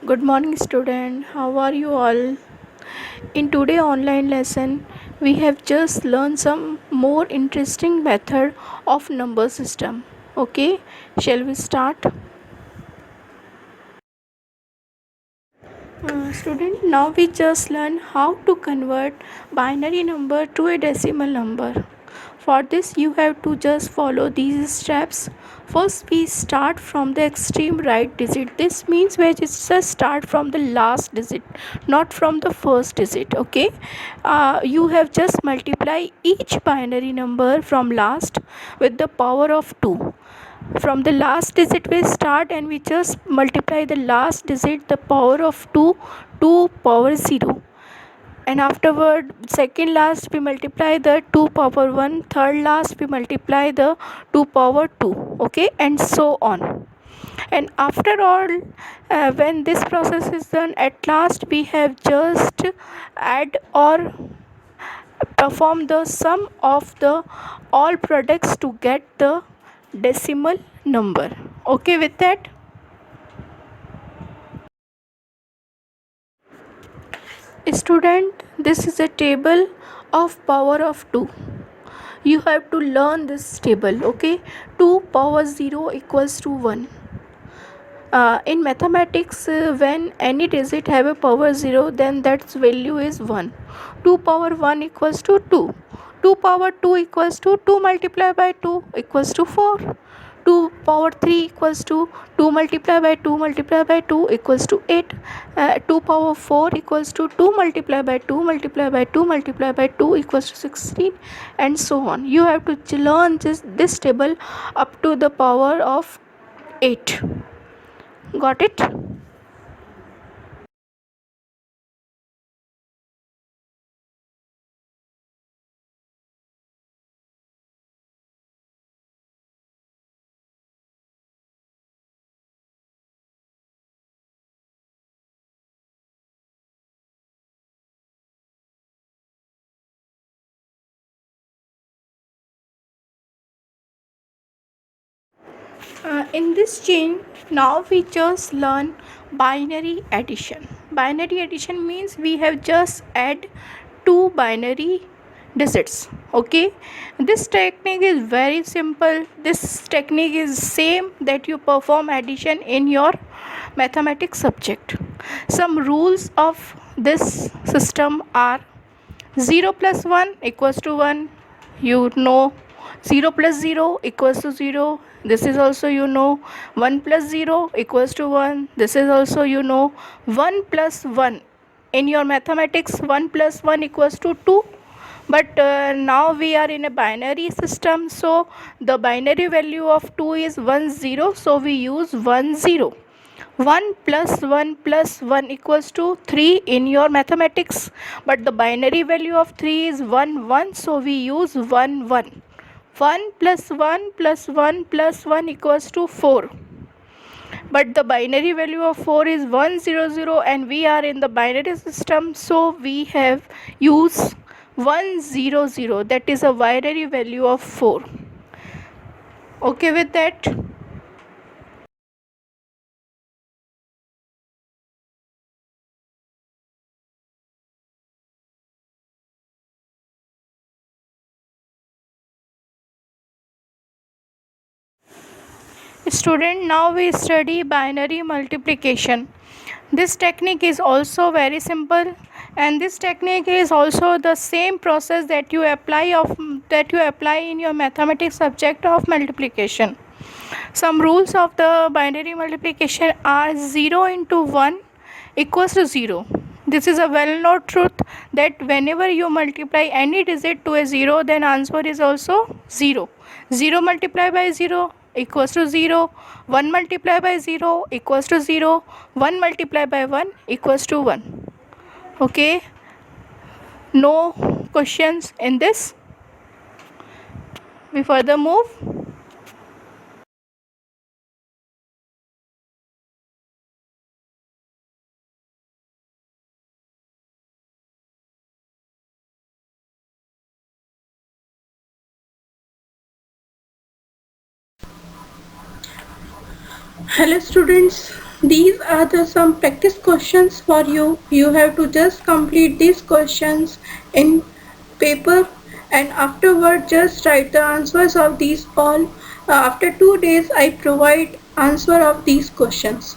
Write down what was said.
Good morning, student. How are you all? In today online lesson, we have just learned some more interesting method of number system. Okay, shall we start? Student, now we just learn how to convert binary number to a decimal number. For this, you have to just follow these steps. First, we start from the extreme right digit. This means we just start from the last digit, not from the first digit. Okay, you have just multiply each binary number from last with the power of 2. From the last digit we start and we just multiply the last digit the power of 2 to power 0, and afterward second last we multiply the 2 power 1, third last we multiply the 2 power 2. Okay, and so on. And after all, when this process is done, at last we have just add or perform the sum of the all products to get the decimal number. Okay with that? Student, this is a table of power of 2. You have to learn this table. Okay, 2 power 0 equals to 1. In mathematics, when any digit have a power 0, then that value is 1. 2 power 1 equals to 2. 2 power 2 equals to 2 multiplied by 2 equals to 4. 2 power 3 equals to 2 multiplied by 2 multiplied by 2 equals to 8. 2 power 4 equals to 2 multiplied by 2 multiplied by 2 multiplied by 2 equals to 16, and so on. You have to learn this table up to the power of 8. Got it? In this chain, now we just learn binary addition. Binary addition means we have just add two binary digits. Okay, this technique is very simple. This technique is same that you perform addition in your mathematics subject. Some rules of this system are: 0 plus 1 equals to 1, you know. 0 plus 0 equals to 0, this is also you know. 1 plus 0 equals to 1, this is also you know. 1 plus 1, in your mathematics 1 plus 1 equals to 2, but now we are in a binary system, so the binary value of 2 is 1 0, so we use 1 0. 1 plus 1 plus 1 equals to 3 in your mathematics, but the binary value of 3 is 1 1, so we use 1 1. 1 plus 1 plus 1 plus 1 equals to 4, but the binary value of 4 is 1 0 0, and we are in the binary system, so we have used 1 0 0, that is a binary value of 4. Okay with that? Student, now we study binary multiplication. This technique is also very simple, and this technique is also the same process that you apply in your mathematics subject of multiplication. Some rules of the binary multiplication are: 0 into 1 equals to 0. This is a well known truth that whenever you multiply any digit to a 0, then answer is also 0. 0 multiplied by 0 equals to 0. 1 multiplied by 0 equals to 0. 1 multiplied by 1 equals to 1. Okay, no questions in this. We further move. Hello students, These are the some practice questions for you. You have to just complete these questions in paper, and afterward just write the answers of these all. After 2 days I provide answer of these questions.